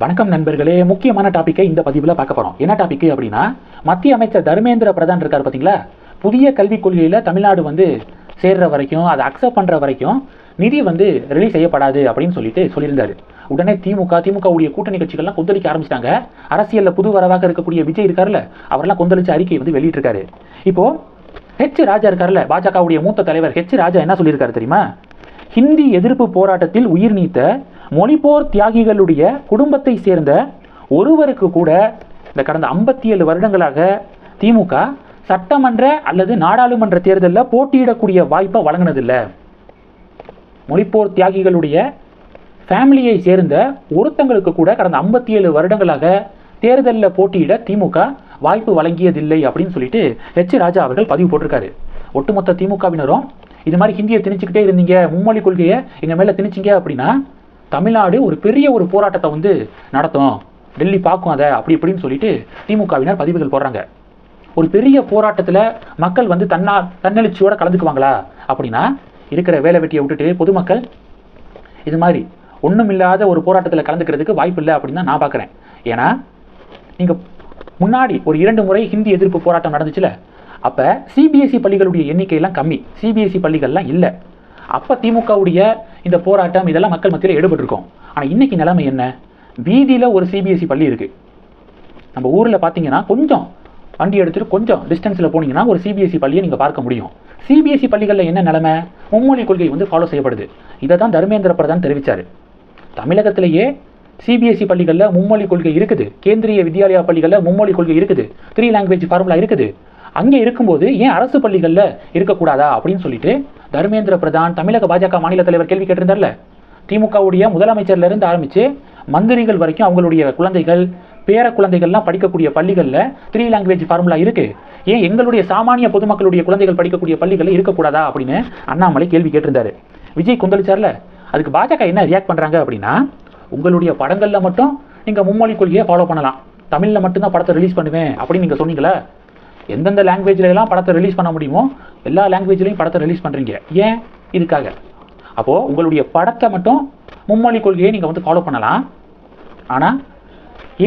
வணக்கம் நண்பர்களே, முக்கியமான டாபிக்கை இந்த பதிவில் பார்க்க போகிறோம். என்ன டாபிக் அப்படின்னா, மத்திய அமைச்சர் தர்மேந்திர பிரதான் இருக்கார் பார்த்தீங்களா, புதிய கல்விக் கொள்கையில் தமிழ்நாடு சேர்ற வரைக்கும், அதை அக்செப்ட் பண்ணுற வரைக்கும் நிதி ரிலீஸ் செய்யப்படாது அப்படின்னு சொல்லியிருந்தாரு. உடனே திமுக உடைய கூட்டணி கட்சிகள்லாம் கொந்தளிக்க ஆரம்பிச்சிட்டாங்க. அரசியலில் புது வரவாக இருக்கக்கூடிய விஜய் இருக்காருல்ல, அவரெல்லாம் கொந்தளிச்சு அறிக்கை வெளியிட்டிருக்காரு. இப்போ ஹெச் ராஜா இருக்காருல்ல, பாஜகவுடைய மூத்த தலைவர் ஹெச் ராஜா என்ன சொல்லியிருக்காரு தெரியுமா? ஹிந்தி எதிர்ப்பு போராட்டத்தில் உயிர் நீத்த மொழிப்போர் தியாகிகளுடைய குடும்பத்தை சேர்ந்த ஒருவருக்கு கூட இந்த கடந்த 57 வருடங்களாக திமுக சட்டமன்ற அல்லது நாடாளுமன்ற தேர்தலில் போட்டியிடக்கூடிய வாய்ப்பை வழங்கினதில்லை. மொழிப்போர் தியாகிகளுடைய ஃபேமிலியை சேர்ந்த ஒருத்தங்களுக்கு கூட கடந்த 57 வருடங்களாக தேர்தலில் போட்டியிட திமுக வாய்ப்பு வழங்கியதில்லை அப்படின்னு சொல்லிட்டு ஹெச் ராஜா அவர்கள் பதிவு போட்டிருக்காரு. ஒட்டுமொத்த திமுகவினரும் இது மாதிரி ஹிந்தியை திணிச்சுக்கிட்டே இருந்தீங்க, மும்மொழி கொள்கையை எங்கள் மேலே திணிச்சிங்க அப்படின்னா தமிழ்நாடு ஒரு பெரிய ஒரு போராட்டத்தை நடத்தும், டெல்லி பார்க்கும் அதை அப்படி இப்படின்னு சொல்லிட்டு திமுகவினர் பதிவுகள் போடுறாங்க. ஒரு பெரிய போராட்டத்தில் மக்கள் தன்னெழுச்சியோடு கலந்துக்குவாங்களா அப்படின்னா, இருக்கிற வேலை வெட்டியை விட்டுட்டு பொதுமக்கள் இது மாதிரி ஒன்றும் இல்லாத ஒரு போராட்டத்தில் கலந்துக்கிறதுக்கு வாய்ப்பு இல்லை அப்படின்னு தான் நான் பார்க்குறேன். ஏன்னா நீங்கள் முன்னாடி ஒரு 2 முறை ஹிந்தி எதிர்ப்பு போராட்டம் நடந்துச்சுல, அப்போ சிபிஎஸ்சி பள்ளிகளுடைய எண்ணிக்கையெல்லாம் கம்மி, சிபிஎஸ்சி பள்ளிகள்லாம் இல்லை. அப்போ திமுகவுடைய இந்த போராட்டம் இதெல்லாம் மக்கள் மத்தியில் ஈடுபட்டிருக்கோம். ஆனால் இன்னைக்கு நிலைமை என்ன? வீதியில் ஒரு சிபிஎஸ்சி பள்ளி இருக்குது. நம்ம ஊரில் பார்த்தீங்கன்னா கொஞ்சம் வண்டி எடுத்துகிட்டு கொஞ்சம் டிஸ்டன்ஸில் போனீங்கன்னா ஒரு சிபிஎஸ்சி பள்ளியை நீங்கள் பார்க்க முடியும். சிபிஎஸ்சி பள்ளிகளில் என்ன நிலைமை? மும்மொழி கொள்கை ஃபாலோ செய்யப்படுது. இதை தான் தர்மேந்திர பிரதான் தெரிவித்தார். தமிழகத்திலேயே சிபிஎஸ்சி பள்ளிகளில் மும்மொழி கொள்கை இருக்குது, கேந்திரிய வித்யாலயா பள்ளிகளில் மும்மொழி கொள்கை இருக்குது, 3 லாங்குவேஜ் ஃபார்முலா இருக்குது. அங்கே இருக்கும்போது ஏன் அரசு பள்ளிகளில் இருக்கக்கூடாதா அப்படின்னு சொல்லிட்டு தர்மேந்திர பிரதான் தமிழக பாஜக மாநில தலைவர் கேள்வி கேட்டிருந்தார்ல. திமுகவுடைய முதலமைச்சர்லேருந்து ஆரம்பித்து மந்திரிகள் வரைக்கும் அவங்களுடைய குழந்தைகள் பேர குழந்தைகள்லாம் படிக்கக்கூடிய பள்ளிகளில் 3 லாங்குவேஜ் ஃபார்முலா இருக்குது, ஏன் எங்களுடைய சாமானிய பொதுமக்களுடைய குழந்தைகள் படிக்கக்கூடிய பள்ளிகளில் இருக்கக்கூடாதா அப்படின்னு அண்ணாமலை கேள்வி கேட்டிருந்தாரு. விஜய் கொந்தளிச்சார்ல, அதுக்கு பாஜக என்ன ரியாக்ட் பண்ணுறாங்க அப்படின்னா, உங்களுடைய படங்களில் மட்டும் நீங்கள் மும்மொழி கொள்கையை ஃபாலோ பண்ணலாம், தமிழில் மட்டும்தான் படத்தை ரிலீஸ் பண்ணுவேன் அப்படின்னு நீங்கள் சொன்னீங்களா, எந்தெந்த லாங்குவேஜ்லாம் படத்தை ரிலீஸ் பண்ண முடியுமோ எல்லா லாங்குவேஜ்லையும் படத்தை ரிலீஸ் பண்ணுறீங்க, ஏன்? இதுக்காக. அப்போது உங்களுடைய படத்தை மட்டும் மும்மொழி கொள்கையை நீங்கள் ஃபாலோ பண்ணலாம், ஆனால்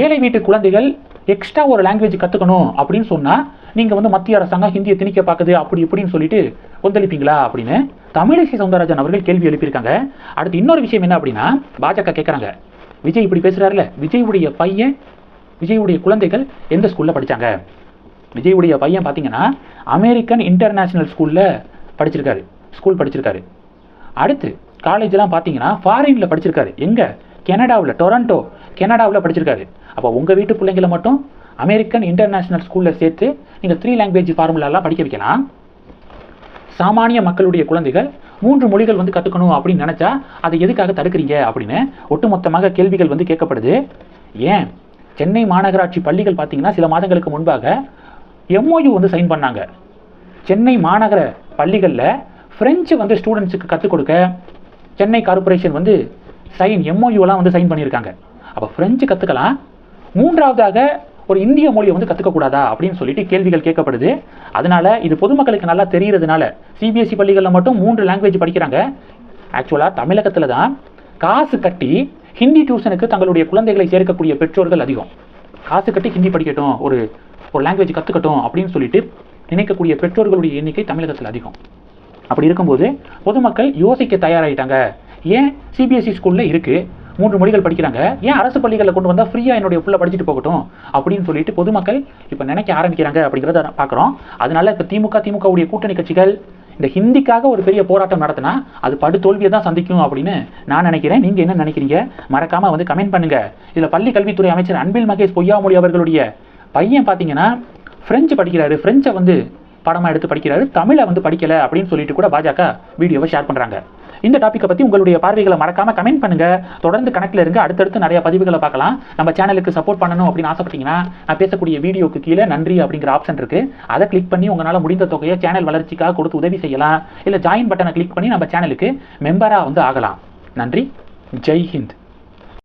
ஏழை வீட்டு குழந்தைகள் எக்ஸ்ட்ரா ஒரு லாங்குவேஜ் கற்றுக்கணும் அப்படின்னு சொன்னால் நீங்கள் மத்திய அரசாங்கம் ஹிந்தியை திணிக்க பார்க்குது அப்படி இப்படின்னு சொல்லிட்டு கொந்தளிப்பீங்களா அப்படின்னு தமிழிசை சவுந்தரராஜன் அவர்கள் கேள்வி எழுப்பியிருக்காங்க. அடுத்து இன்னொரு விஷயம் என்ன அப்படின்னா, பாஜக கேட்குறாங்க, விஜய் இப்படி பேசுகிறாருல, விஜயுடைய குழந்தைகள் எந்த ஸ்கூலில் படித்தாங்க? விஜயுடைய பையன் பார்த்தீங்கன்னா அமெரிக்கன் இன்டர்நேஷ்னல் ஸ்கூல் படிச்சிருக்காரு. அடுத்து காலேஜெலாம் பார்த்தீங்கன்னா ஃபாரினில் படிச்சிருக்காரு. எங்கே? கனடாவில், டொரண்டோ கனடாவில் படிச்சிருக்காரு. அப்போ உங்கள் வீட்டு பிள்ளைங்களை மட்டும் அமெரிக்கன் இன்டர்நேஷ்னல் ஸ்கூலில் சேர்த்து நீங்கள் 3 லாங்குவேஜ் ஃபார்முலாலாம் படிக்க வைக்கலாம். சாமானிய மக்களுடைய குழந்தைகள் 3 மொழிகள் கற்றுக்கணும் அப்படின்னு நினச்சா அதை எதுக்காக தடுக்கிறீங்க அப்படின்னு ஒட்டுமொத்தமாக கேள்விகள் கேட்கப்படுது. ஏன் சென்னை மாநகராட்சி பள்ளிகள் பார்த்தீங்கன்னா சில மாதங்களுக்கு முன்பாக MOU சைன் பண்ணாங்க. சென்னை மாநகர பள்ளிகளில் ஃப்ரெஞ்சு ஸ்டூடெண்ட்ஸுக்கு கற்றுக் கொடுக்க சென்னை கார்பரேஷன் MOUலாம் சைன் பண்ணியிருக்காங்க. அப்போ ஃப்ரெஞ்சு கற்றுக்கலாம், 3வதாக ஒரு இந்திய மொழியை கற்றுக்கக்கூடாதா அப்படின்னு சொல்லிட்டு கேள்விகள் கேட்கப்படுது. அதனால இது பொதுமக்களுக்கு நல்லா தெரிகிறதுனால சிபிஎஸ்சி பள்ளிகளில் மட்டும் 3 லாங்குவேஜ் படிக்கிறாங்க. ஆக்சுவலாக தமிழகத்தில் தான் காசு கட்டி ஹிந்தி டியூஷனுக்கு தங்களுடைய குழந்தைகளை சேர்க்கக்கூடிய பெற்றோர்கள் அதிகம். காசு கட்டி ஹிந்தி படிக்கட்டும், ஒரு லாங்குவேஜ் கற்றுக்கட்டும் அப்படின்னு சொல்லிட்டு நினைக்கக்கூடிய பெற்றோர்களுடைய எண்ணிக்கை தமிழகத்தில் அதிகம். அப்படி இருக்கும்போது பொதுமக்கள் யோசிக்க தயாராகிட்டாங்க. ஏன் சிபிஎஸ்சி ஸ்கூலில் இருக்குது, 3 மொழிகள் படிக்கிறாங்க, ஏன் அரசு பள்ளிகளில் கொண்டு வந்தால் ஃப்ரீயாக என்னுடைய புள்ள படிச்சுட்டு போகட்டும் அப்படின்னு சொல்லிட்டு பொதுமக்கள் இப்போ நினைக்க ஆரம்பிக்கிறாங்க அப்படிங்கிறத பார்க்குறோம். அதனால இப்போ திமுகவுடைய கூட்டணி கட்சிகள் இந்த ஹிந்திக்காக ஒரு பெரிய போராட்டம் நடத்தினா அது படுதோல்வியை தான் சந்திக்கும் அப்படின்னு நான் நினைக்கிறேன். நீங்கள் என்ன நினைக்கிறீங்க? மறக்காமல் கமெண்ட் பண்ணுங்கள். இதில் பள்ளி கல்வித்துறை அமைச்சர் அன்பில் மகேஷ் பொய்யாமொழி அவர்களுடைய பையன் பார்த்தீங்கன்னா ஃப்ரெஞ்சு படிக்கிறாரு, ஃப்ரெஞ்சை படமாக எடுத்து படிக்கிறாரு, தமிழை படிக்கலை அப்படின்னு சொல்லிட்டு கூட பாஜக வீடியோவை ஷேர் பண்ணுறாங்க. இந்த டாப்பிக்கை பற்றி உங்களுடைய பார்வைகளை மறக்காமல் கமெண்ட் பண்ணுங்கள். தொடர்ந்து கணக்கில் இருங்க, அடுத்தடுத்து நிறைய பதிவுகளை பார்க்கலாம். நம்ம சேனலுக்கு சப்போர்ட் பண்ணணும் அப்படின்னு ஆசைப்பட்டீங்கன்னா நான் பேசக்கூடிய வீடியோக்கு கீழே நன்றி அப்படிங்கிற ஆப்ஷன் இருக்குது, அதை கிளிக் பண்ணி உங்களால் முடிந்த தொகையை சேனல் வளர்ச்சிக்காக கொடுத்து உதவி செய்யலாம். இல்லை ஜாயின் பட்டனை கிளிக் பண்ணி நம்ம சேனலுக்கு மெம்பராக ஆகலாம். நன்றி. ஜெய் ஹிந்த்.